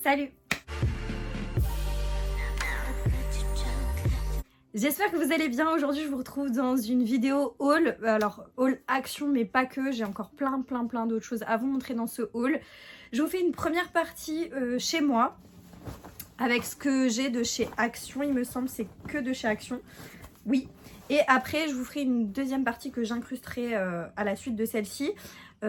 Salut! J'espère que vous allez bien. Aujourd'hui je vous retrouve dans une vidéo haul, alors haul action mais pas que, j'ai encore plein d'autres choses à vous montrer dans ce haul. Je vous fais une première partie chez moi avec ce que j'ai de chez Action, il me semble c'est que de chez Action, oui. Et après je vous ferai une deuxième partie que j'incrusterai à la suite de celle-ci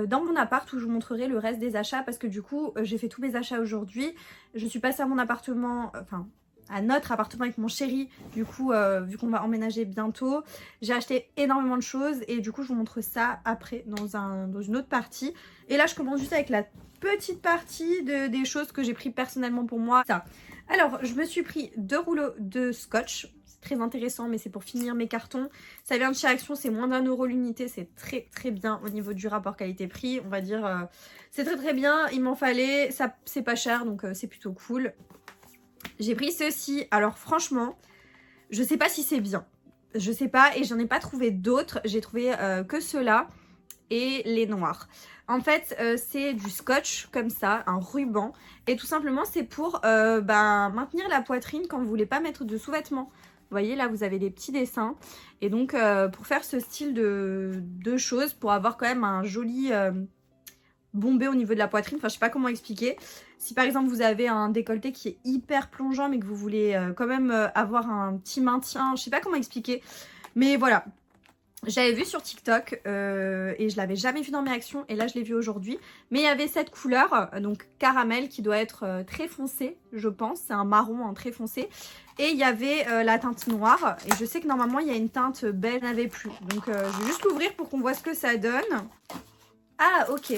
dans mon appart où je vous montrerai le reste des achats parce que du coup j'ai fait tous mes achats aujourd'hui. Je suis passée à mon appartement, à notre appartement avec mon chéri, du coup vu qu'on va emménager bientôt, j'ai acheté énormément de choses et du coup je vous montre ça après dans une autre partie. Et là je commence juste avec la petite partie des choses que j'ai pris personnellement pour moi. Ça. Alors je me suis pris 2 rouleaux de scotch, c'est très intéressant mais c'est pour finir mes cartons. Ça vient de chez Action, c'est moins d'1 € l'unité, c'est très bien au niveau du rapport qualité-prix, on va dire c'est très bien, il m'en fallait, ça c'est pas cher donc c'est plutôt cool. J'ai pris ceci, alors franchement, je sais pas si c'est bien, je sais pas et j'en ai pas trouvé d'autres, j'ai trouvé que ceux-là et les noirs. En fait, c'est du scotch comme ça, un ruban et tout simplement c'est pour maintenir la poitrine quand vous voulez pas mettre de sous-vêtements. Vous voyez là vous avez des petits dessins et donc pour faire ce style de choses, pour avoir quand même un joli bombé au niveau de la poitrine, enfin je sais pas comment expliquer. Si par exemple vous avez un décolleté qui est hyper plongeant mais que vous voulez quand même avoir un petit maintien, je sais pas comment expliquer, mais voilà. J'avais vu sur TikTok et je l'avais jamais vu dans mes actions et là je l'ai vu aujourd'hui. Mais il y avait cette couleur, donc caramel, qui doit être très foncé, je pense. C'est un marron très foncé. Et il y avait la teinte noire. Et je sais que normalement il y a une teinte beige, je n'avais plus. Donc je vais juste l'ouvrir pour qu'on voit ce que ça donne. Ah ok.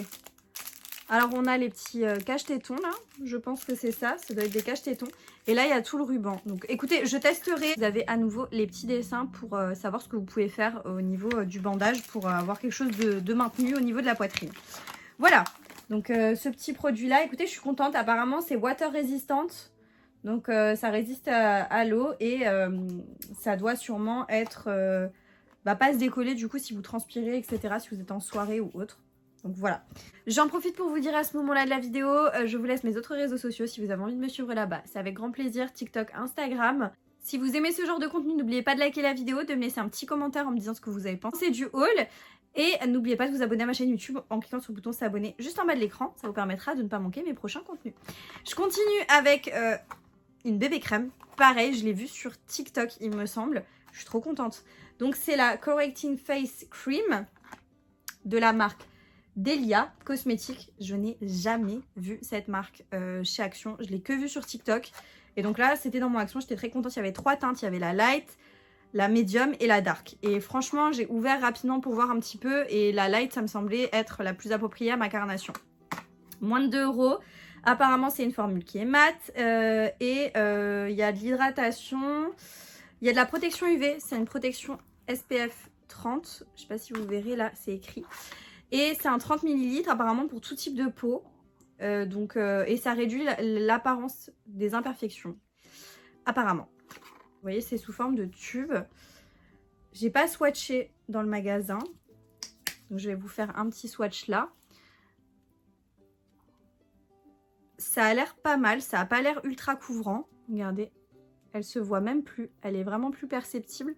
Alors on a les petits cache-tétons là, je pense que c'est ça, ça doit être des cache-tétons. Et là il y a tout le ruban. Donc écoutez, je testerai. Vous avez à nouveau les petits dessins pour savoir ce que vous pouvez faire au niveau du bandage pour avoir quelque chose de maintenu au niveau de la poitrine. Voilà, donc ce petit produit là, écoutez je suis contente, apparemment c'est water résistant. Donc ça résiste à l'eau et ça doit sûrement être, pas se décoller du coup si vous transpirez etc, si vous êtes en soirée ou autre. Donc voilà, j'en profite pour vous dire à ce moment-là de la vidéo, je vous laisse mes autres réseaux sociaux si vous avez envie de me suivre là-bas. C'est avec grand plaisir, TikTok, Instagram. Si vous aimez ce genre de contenu, n'oubliez pas de liker la vidéo, de me laisser un petit commentaire en me disant ce que vous avez pensé du haul. Et n'oubliez pas de vous abonner à ma chaîne YouTube en cliquant sur le bouton s'abonner juste en bas de l'écran. Ça vous permettra de ne pas manquer mes prochains contenus. Je continue avec une bébé crème. Pareil, je l'ai vue sur TikTok il me semble. Je suis trop contente. Donc c'est la Correcting Face Cream de la marque Delia Cosmétiques. Je n'ai jamais vu cette marque chez Action, je l'ai que vue sur TikTok et donc là c'était dans mon Action, j'étais très contente. Il y avait 3 teintes, il y avait la light, la medium et la dark et franchement j'ai ouvert rapidement pour voir un petit peu et la light ça me semblait être la plus appropriée à ma carnation. Moins de 2 €, apparemment c'est une formule qui est mate et il y a de l'hydratation, il y a de la protection UV, c'est une protection SPF 30, je sais pas si vous verrez là c'est écrit. Et c'est un 30 ml apparemment pour tout type de peau. Et ça réduit l'apparence des imperfections. Apparemment. Vous voyez, c'est sous forme de tube. J'ai pas swatché dans le magasin. Donc je vais vous faire un petit swatch là. Ça a l'air pas mal. Ça a pas l'air ultra couvrant. Regardez. Elle se voit même plus. Elle est vraiment plus perceptible.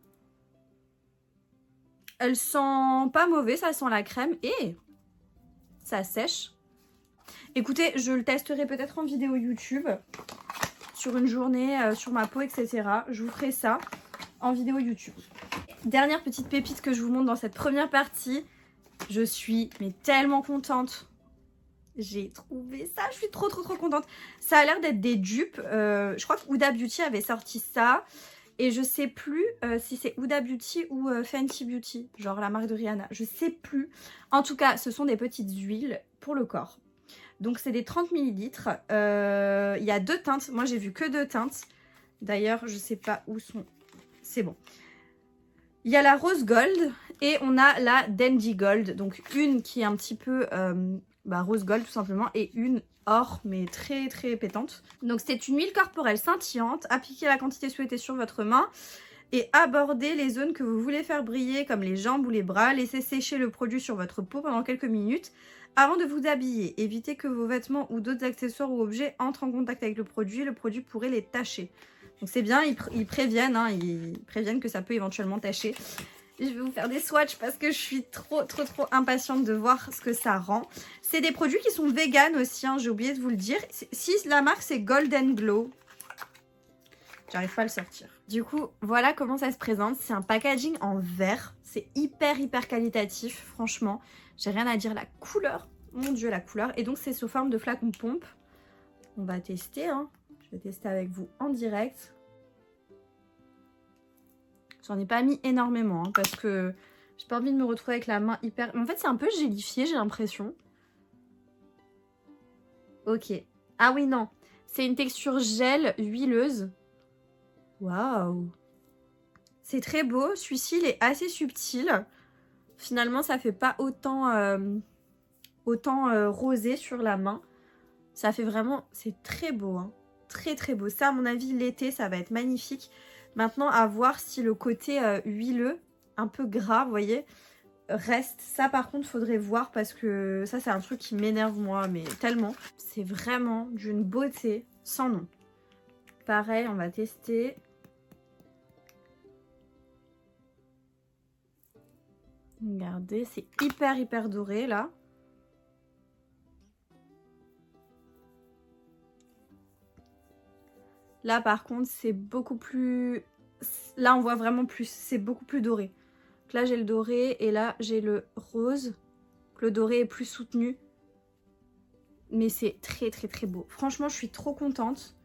Elle sent pas mauvais, ça sent la crème et ça sèche. Écoutez, je le testerai peut-être en vidéo YouTube sur une journée, sur ma peau, etc. Je vous ferai ça en vidéo YouTube. Dernière petite pépite que je vous montre dans cette première partie. Je suis tellement contente. J'ai trouvé ça, je suis trop contente. Ça a l'air d'être des dupes. Je crois que Huda Beauty avait sorti ça. Et je sais plus si c'est Huda Beauty ou Fenty Beauty, genre la marque de Rihanna, je sais plus. En tout cas, ce sont des petites huiles pour le corps. Donc c'est des 30 ml. Il y a 2 teintes, moi j'ai vu que 2 teintes. D'ailleurs, je sais pas où sont... C'est bon. Il y a la Rose Gold et on a la Dandy Gold. Donc une qui est un petit peu Rose Gold tout simplement et une or mais très pétante. Donc c'est une huile corporelle scintillante, appliquez la quantité souhaitée sur votre main et abordez les zones que vous voulez faire briller comme les jambes ou les bras. Laissez sécher le produit sur votre peau pendant quelques minutes Avant de vous habiller, évitez que vos vêtements ou d'autres accessoires ou objets entrent en contact avec le produit pourrait les tacher. Donc c'est bien, ils préviennent, hein, ils préviennent que ça peut éventuellement tacher. Je vais vous faire des swatchs parce que je suis trop impatiente de voir ce que ça rend. C'est des produits qui sont vegan aussi, hein, j'ai oublié de vous le dire. Si la marque c'est Golden Glow. J'arrive pas à le sortir. Du coup, voilà comment ça se présente. C'est un packaging en verre. C'est hyper qualitatif, franchement. J'ai rien à dire. La couleur, mon dieu, la couleur. Et donc, c'est sous forme de flacon pompe. On va tester, hein. Je vais tester avec vous en direct. J'en ai pas mis énormément, hein, parce que j'ai pas envie de me retrouver avec la main hyper... En fait, c'est un peu gélifié, j'ai l'impression. Ok. Ah oui, non. C'est une texture gel huileuse. Waouh! C'est très beau. Celui-ci, il est assez subtil. Finalement, ça fait pas autant, rosé sur la main. Ça fait vraiment... C'est très beau, hein. Très beau. Ça, à mon avis, l'été, ça va être magnifique. Maintenant, à voir si le côté huileux, un peu gras, vous voyez, reste. Ça, par contre, faudrait voir parce que ça, c'est un truc qui m'énerve, moi, mais tellement. C'est vraiment d'une beauté sans nom. Pareil, on va tester. Regardez, c'est hyper doré, là. Là, par contre, c'est beaucoup plus... Là, on voit vraiment plus. C'est beaucoup plus doré. Donc là, j'ai le doré et là, j'ai le rose. Le doré est plus soutenu. Mais c'est très beau. Franchement, je suis trop contente.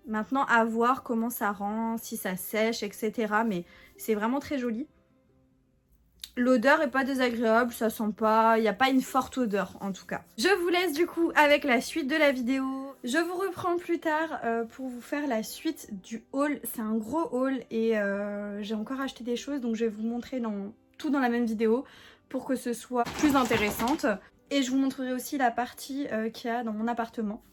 Maintenant, à voir comment ça rend, si ça sèche, etc. Mais c'est vraiment très joli. L'odeur est pas désagréable, ça sent pas... Il n'y a pas une forte odeur, en tout cas. Je vous laisse du coup avec la suite de la vidéo. Je vous reprends plus tard pour vous faire la suite du haul. C'est un gros haul et j'ai encore acheté des choses. Donc je vais vous montrer tout dans la même vidéo pour que ce soit plus intéressante. Et je vous montrerai aussi la partie qu'il y a dans mon appartement.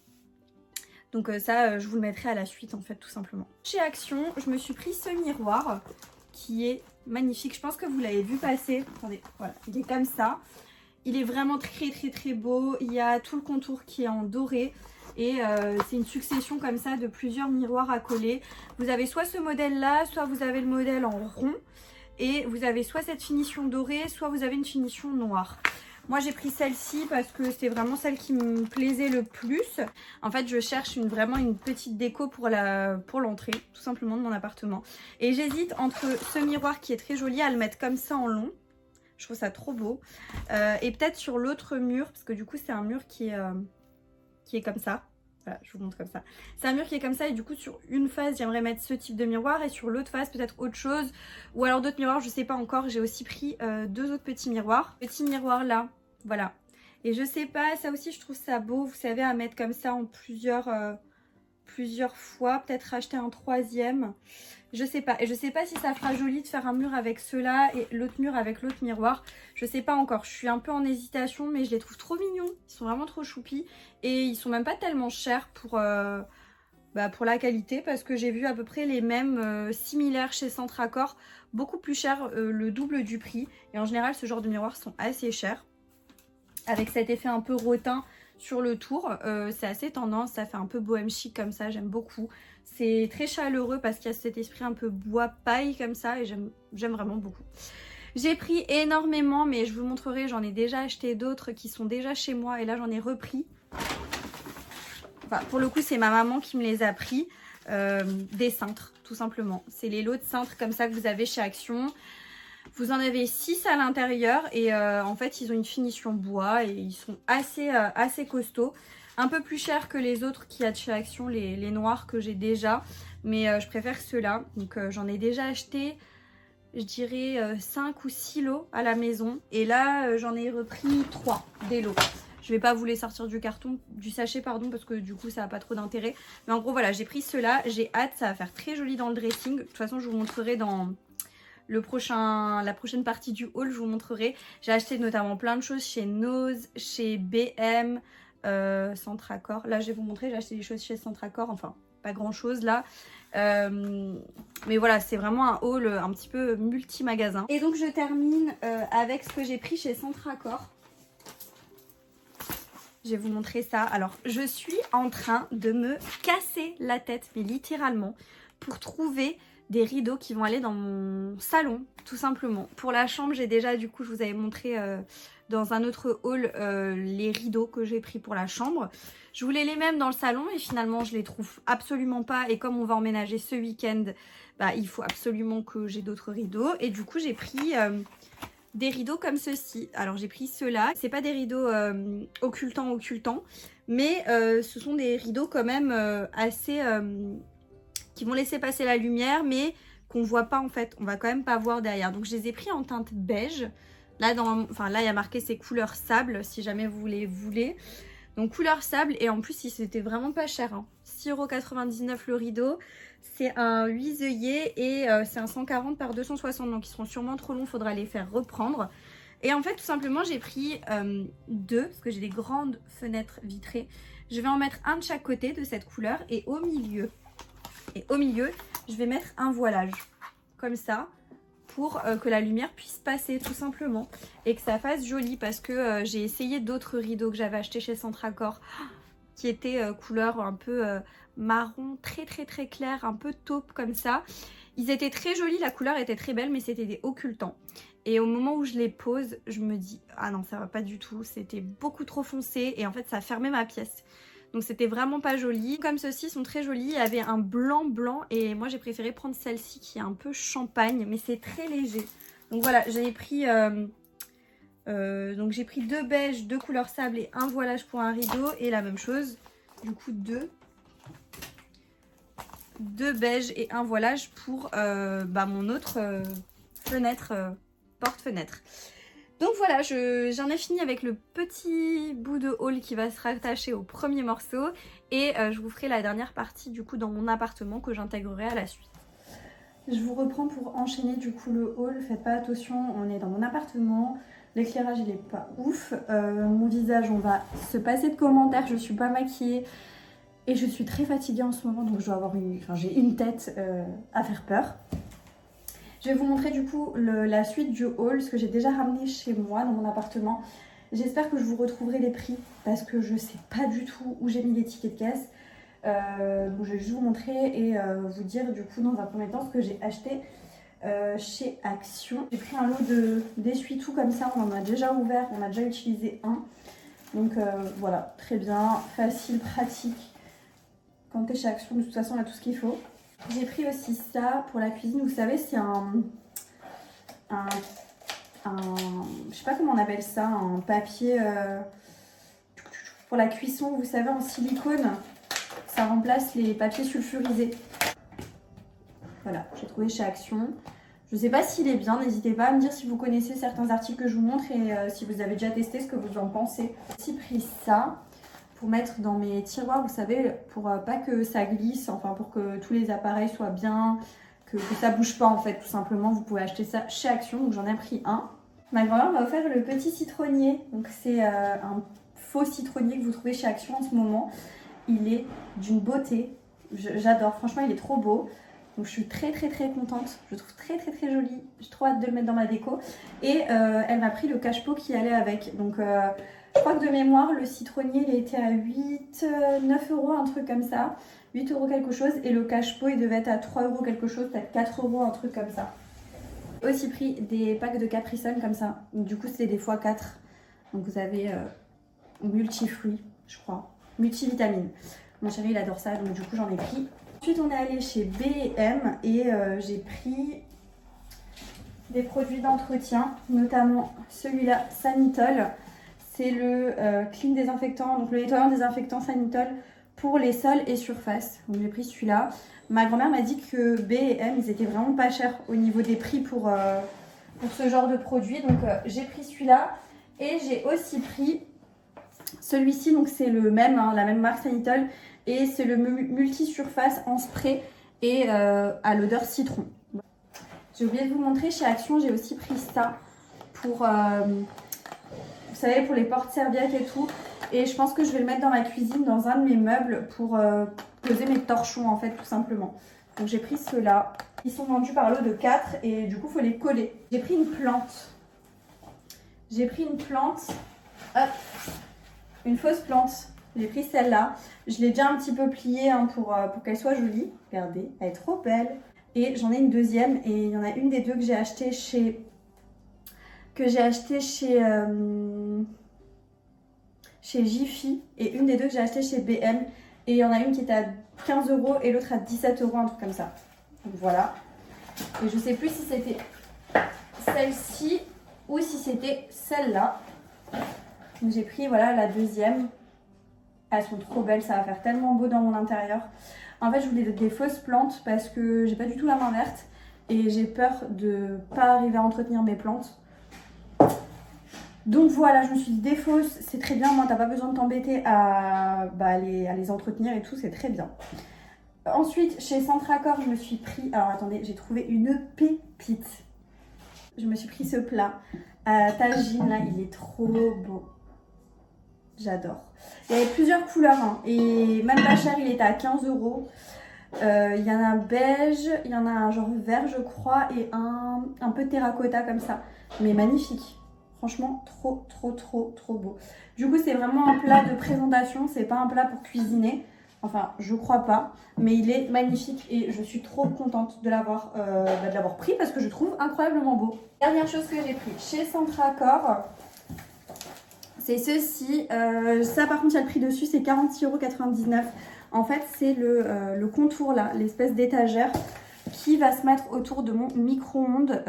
Donc ça, je vous le mettrai à la suite en fait, tout simplement. Chez Action, je me suis pris ce miroir qui est magnifique. Je pense que vous l'avez vu passer. Attendez, voilà, il est comme ça. Il est vraiment très beau. Il y a tout le contour qui est en doré. Et c'est une succession comme ça de plusieurs miroirs à coller. Vous avez soit ce modèle là, soit vous avez le modèle en rond. Et vous avez soit cette finition dorée, soit vous avez une finition noire. Moi j'ai pris celle-ci parce que c'est vraiment celle qui me plaisait le plus. En fait je cherche vraiment une petite déco pour l'entrée tout simplement de mon appartement. Et j'hésite entre ce miroir qui est très joli à le mettre comme ça en long. Je trouve ça trop beau. Et peut-être sur l'autre mur, parce que du coup c'est un mur qui est comme ça. Voilà, je vous montre comme ça. C'est un mur qui est comme ça et du coup sur une face j'aimerais mettre ce type de miroir et sur l'autre face peut-être autre chose. Ou alors d'autres miroirs, je sais pas encore. J'ai aussi pris deux autres petits miroirs. Petit miroir là. Voilà. Et je sais pas, ça aussi je trouve ça beau, vous savez, à mettre comme ça en plusieurs fois. Peut-être acheter un troisième. Je sais pas. Et je sais pas si ça fera joli de faire un mur avec ceux-là et l'autre mur avec l'autre miroir. Je sais pas encore. Je suis un peu en hésitation, mais je les trouve trop mignons. Ils sont vraiment trop choupis. Et ils sont même pas tellement chers pour la qualité. Parce que j'ai vu à peu près les mêmes similaires chez Centracor. Beaucoup plus chers, le double du prix. Et en général, ce genre de miroirs sont assez chers. Avec cet effet un peu rotin sur le tour, c'est assez tendance, ça fait un peu bohème chic comme ça, j'aime beaucoup. C'est très chaleureux parce qu'il y a cet esprit un peu bois paille comme ça et j'aime vraiment beaucoup. J'ai pris énormément, mais je vous montrerai, j'en ai déjà acheté d'autres qui sont déjà chez moi et là j'en ai repris. Enfin, pour le coup c'est ma maman qui me les a pris, des cintres tout simplement. C'est les lots de cintres comme ça que vous avez chez Action. Vous en avez 6 à l'intérieur et en fait ils ont une finition bois et ils sont assez costauds. Un peu plus cher que les autres qu'il y a de chez Action, les noirs que j'ai déjà. Mais je préfère ceux-là. Donc j'en ai déjà acheté, je dirais 5 ou 6 lots à la maison. Et là j'en ai repris 3 des lots. Je vais pas vous les sortir du sachet pardon, parce que du coup ça n'a pas trop d'intérêt. Mais en gros voilà, j'ai pris ceux-là. J'ai hâte, ça va faire très joli dans le dressing. De toute façon je vous montrerai dans... la prochaine partie du haul, je vous montrerai. J'ai acheté notamment plein de choses chez Nose, chez BM, Centracor. Là, je vais vous montrer, j'ai acheté des choses chez Centracor. Enfin, pas grand chose là. Mais voilà, c'est vraiment un haul un petit peu multi-magasin. Et donc, je termine avec ce que j'ai pris chez Centracor. Je vais vous montrer ça. Alors, je suis en train de me casser la tête, mais littéralement, pour trouver des rideaux qui vont aller dans mon salon, tout simplement. Pour la chambre, j'ai déjà, du coup, je vous avais montré dans un autre haul les rideaux que j'ai pris pour la chambre. Je voulais les mêmes dans le salon et finalement, je les trouve absolument pas. Et comme on va emménager ce week-end, bah, il faut absolument que j'ai d'autres rideaux. Et du coup, j'ai pris des rideaux comme ceci. Alors, j'ai pris ceux-là. C'est pas des rideaux occultants, mais ce sont des rideaux quand même assez... qui vont laisser passer la lumière, mais qu'on voit pas en fait. On va quand même pas voir derrière. Donc, je les ai pris en teinte beige. Là, là, il y a marqué ces couleurs sable, si jamais vous les voulez. Donc, couleur sable. Et en plus, c'était vraiment pas cher. Hein. 6,99 € le rideau. C'est un 8 œillets et c'est un 140 par 260. Donc, ils seront sûrement trop longs. Faudra les faire reprendre. Et en fait, tout simplement, j'ai pris deux, parce que j'ai des grandes fenêtres vitrées. Je vais en mettre un de chaque côté de cette couleur. Et au milieu, je vais mettre un voilage. Comme ça. Pour que la lumière puisse passer tout simplement et que ça fasse joli parce que j'ai essayé d'autres rideaux que j'avais achetés chez Centracor qui étaient couleur un peu marron très clair, un peu taupe comme ça. Ils étaient très jolis, la couleur était très belle mais c'était des occultants et au moment où je les pose je me dis ah non ça va pas du tout, c'était beaucoup trop foncé et en fait ça fermait ma pièce. Donc c'était vraiment pas joli. Comme ceux-ci sont très jolis, il y avait un blanc et moi j'ai préféré prendre celle-ci qui est un peu champagne, mais c'est très léger. Donc voilà, j'ai pris deux beiges, deux couleurs sable et un voilage pour un rideau et la même chose. Du coup deux beiges et un voilage pour mon autre fenêtre, porte-fenêtre. Donc voilà, j'en ai fini avec le petit bout de haul qui va se rattacher au premier morceau. Et je vous ferai la dernière partie du coup dans mon appartement que j'intégrerai à la suite. Je vous reprends pour enchaîner du coup le haul. Faites pas attention, on est dans mon appartement. L'éclairage il est pas ouf. Mon visage, on va se passer de commentaires. Je suis pas maquillée. Et je suis très fatiguée en ce moment. Donc je dois avoir j'ai une tête à faire peur. Je vais vous montrer du coup la suite du haul, ce que j'ai déjà ramené chez moi dans mon appartement. J'espère que je vous retrouverai les prix parce que je sais pas du tout où j'ai mis les tickets de caisse. Donc je vais juste vous montrer et vous dire du coup dans un premier temps ce que j'ai acheté chez Action. J'ai pris un lot d'essuie-tout comme ça, on en a déjà ouvert, on a déjà utilisé un. Donc voilà, très bien, facile, pratique. Quand tu es chez Action, de toute façon on a tout ce qu'il faut. J'ai pris aussi ça pour la cuisine, vous savez c'est je sais pas comment on appelle ça, un papier pour la cuisson, vous savez en silicone, ça remplace les papiers sulfurisés. Voilà, j'ai trouvé chez Action. Je sais pas s'il est bien, n'hésitez pas à me dire si vous connaissez certains articles que je vous montre et si vous avez déjà testé, ce que vous en pensez. J'ai aussi pris ça pour mettre dans mes tiroirs, vous savez, pour pas que ça glisse, enfin pour que tous les appareils soient bien, que ça bouge pas en fait, tout simplement. Vous pouvez acheter ça chez Action, donc j'en ai pris un. Ma grand-mère m'a offert le petit citronnier, donc c'est un faux citronnier que vous trouvez chez Action en ce moment. Il est d'une beauté, j'adore, franchement il est trop beau. Donc je suis très contente, je le trouve très joli, j'ai trop hâte de le mettre dans ma déco. Et elle m'a pris le cache-pot qui allait avec, donc je crois que de mémoire le citronnier il était à 9 €, un truc comme ça, 8 € quelque chose, et le cache-pot il devait être à 3 € quelque chose, peut-être 4 €, un truc comme ça. J'ai aussi pris des packs de Capri Sun comme ça, donc, du coup c'est des x4, donc vous avez multifruits je crois, multivitamines. Mon chéri il adore ça, donc du coup j'en ai pris. Ensuite on est allé chez B&M et j'ai pris des produits d'entretien, notamment celui-là, Sanitol. C'est le clean désinfectant, donc le nettoyant désinfectant Sanitol pour les sols et surfaces. Donc j'ai pris celui-là. Ma grand-mère m'a dit que B&M ils étaient vraiment pas chers au niveau des prix pour ce genre de produit. Donc j'ai pris celui-là et j'ai aussi pris celui-ci, donc c'est le même, hein, la même marque Sanitol. Et c'est le multi-surface en spray et à l'odeur citron. J'ai oublié de vous montrer, chez Action, j'ai aussi pris ça pour, vous savez, pour les porte-serviettes et tout. Et je pense que je vais le mettre dans ma cuisine, dans un de mes meubles pour poser mes torchons en fait, tout simplement. Donc j'ai pris ceux-là. Ils sont vendus par lot de 4 et du coup, il faut les coller. J'ai pris une plante. Hop. une fausse plante. J'ai pris celle-là. Je l'ai déjà un petit peu pliée hein, pour qu'elle soit jolie. Regardez, elle est trop belle. Et j'en ai une deuxième et il y en a une des deux que j'ai acheté chez... chez Jiffy et une des deux que j'ai acheté chez BM. Et il y en a une qui était à 15 € et l'autre à 17 €, un truc comme ça. Donc voilà. Et je sais plus si c'était celle-ci ou si c'était celle-là. Donc j'ai pris voilà la deuxième. Elles sont trop belles, ça va faire tellement beau dans mon intérieur. En fait je voulais des fausses plantes parce que j'ai pas du tout la main verte. Et j'ai peur de pas arriver à entretenir mes plantes. Donc voilà, je me suis dit des fausses, c'est très bien. Moi, t'as pas besoin de t'embêter à les entretenir et tout, c'est très bien. Ensuite, chez Centracor, je me suis pris... Alors attendez, j'ai trouvé une pépite. Je me suis pris ce plat à tagine, là, il est trop beau. J'adore. Il y avait plusieurs couleurs, hein, et même pas cher, il était à 15 €. Il y en a un beige, il y en a un genre vert, je crois, et un peu terracotta comme ça. Mais magnifique. Franchement, trop beau. Du coup, c'est vraiment un plat de présentation. C'est pas un plat pour cuisiner. Enfin, je crois pas. Mais il est magnifique et je suis trop contente de l'avoir pris parce que je trouve incroyablement beau. Dernière chose que j'ai pris chez Centracor, c'est ceci. Ça, par contre, il y a le prix dessus. C'est 46,99 €. En fait, c'est le contour là, l'espèce d'étagère qui va se mettre autour de mon micro-ondes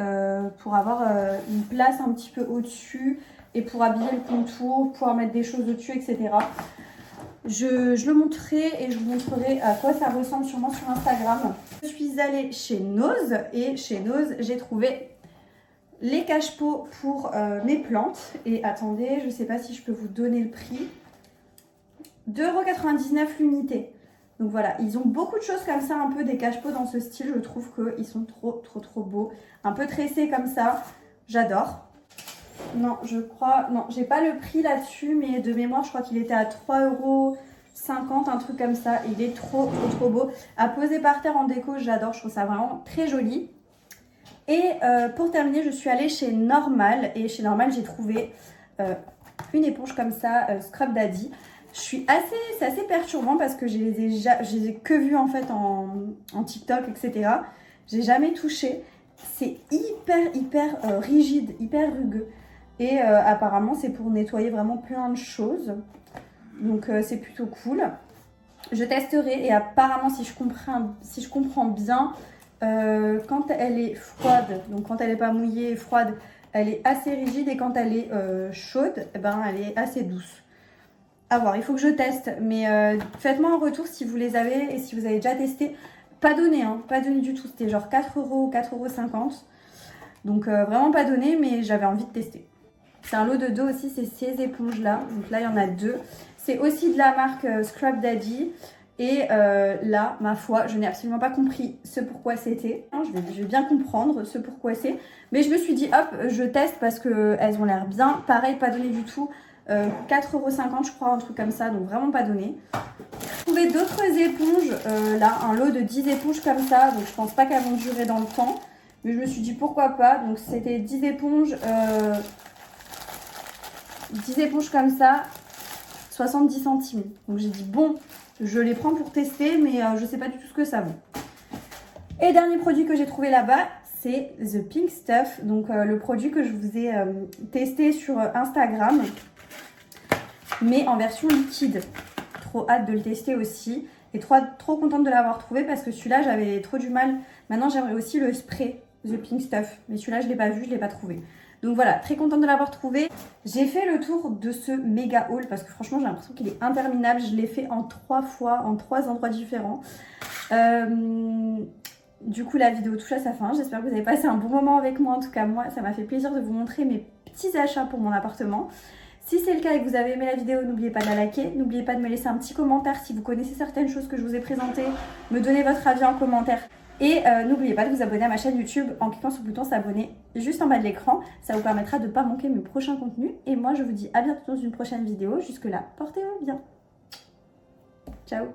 pour avoir une place un petit peu au-dessus et pour habiller le contour, pouvoir mettre des choses au-dessus, etc. Je le montrerai et je vous montrerai à quoi ça ressemble sûrement sur Instagram. Je suis allée chez Nose et chez Nose, j'ai trouvé les cache-pots pour mes plantes. Et attendez, je ne sais pas si je peux vous donner le prix. 2,99 € l'unité. Donc voilà, ils ont beaucoup de choses comme ça, un peu des cache-pots dans ce style. Je trouve qu'ils sont trop beaux. Un peu tressés comme ça, j'adore. Non, je crois... Non, j'ai pas le prix là-dessus, mais de mémoire, je crois qu'il était à 3,50 €, un truc comme ça. Il est trop beau. À poser par terre en déco, j'adore. Je trouve ça vraiment très joli. Et pour terminer, je suis allée chez Normal. Et chez Normal, j'ai trouvé une éponge comme ça, Scrub Daddy. C'est assez perturbant parce que je les ai que vus en fait en TikTok, etc. J'ai jamais touché. C'est hyper rigide, hyper rugueux. Et apparemment, c'est pour nettoyer vraiment plein de choses. Donc c'est plutôt cool. Je testerai et apparemment, si je comprends bien, quand elle est froide, donc quand elle n'est pas mouillée et froide, elle est assez rigide et quand elle est chaude, eh ben, elle est assez douce. À voir, il faut que je teste, mais faites-moi un retour si vous les avez et si vous avez déjà testé. Pas donné, hein, pas donné du tout, c'était genre 4 €, 4,50 €. Donc vraiment pas donné, mais j'avais envie de tester. C'est un lot de 2 aussi, c'est ces éponges-là. Donc là, il y en a 2. C'est aussi de la marque Scrub Daddy. Et là, ma foi, je n'ai absolument pas compris ce pourquoi c'était. Je vais bien comprendre ce pourquoi c'est. Mais je me suis dit, hop, je teste parce qu'elles ont l'air bien. Pareil, pas donné du tout. 4,50 € je crois, un truc comme ça, donc vraiment pas donné. J'ai trouvé d'autres éponges, là, un lot de 10 éponges comme ça, donc je pense pas qu'elles vont durer dans le temps. Mais je me suis dit pourquoi pas, donc c'était 10 éponges comme ça, 70 centimes. Donc j'ai dit bon, je les prends pour tester, mais je sais pas du tout ce que ça vaut. Et dernier produit que j'ai trouvé là-bas, c'est The Pink Stuff, donc le produit que je vous ai testé sur Instagram, mais en version liquide. Trop hâte de le tester aussi et trop contente de l'avoir trouvé parce que celui-là j'avais trop du mal. Maintenant j'aimerais aussi le spray The Pink Stuff, mais celui-là je l'ai pas vu, je l'ai pas trouvé. Donc voilà, très contente de l'avoir trouvé. J'ai fait le tour de ce méga haul parce que franchement j'ai l'impression qu'il est interminable. Je l'ai fait en 3 fois, en 3 endroits différents. Du coup la vidéo touche à sa fin. J'espère que vous avez passé un bon moment avec moi. En tout cas moi ça m'a fait plaisir de vous montrer mes petits achats pour mon appartement. Si c'est le cas et que vous avez aimé la vidéo, n'oubliez pas de la liker. N'oubliez pas de me laisser un petit commentaire si vous connaissez certaines choses que je vous ai présentées. Me donner votre avis en commentaire. Et n'oubliez pas de vous abonner à ma chaîne YouTube en cliquant sur le bouton s'abonner juste en bas de l'écran. Ça vous permettra de ne pas manquer mes prochains contenus. Et moi je vous dis à bientôt dans une prochaine vidéo. Jusque là, portez-vous bien. Ciao.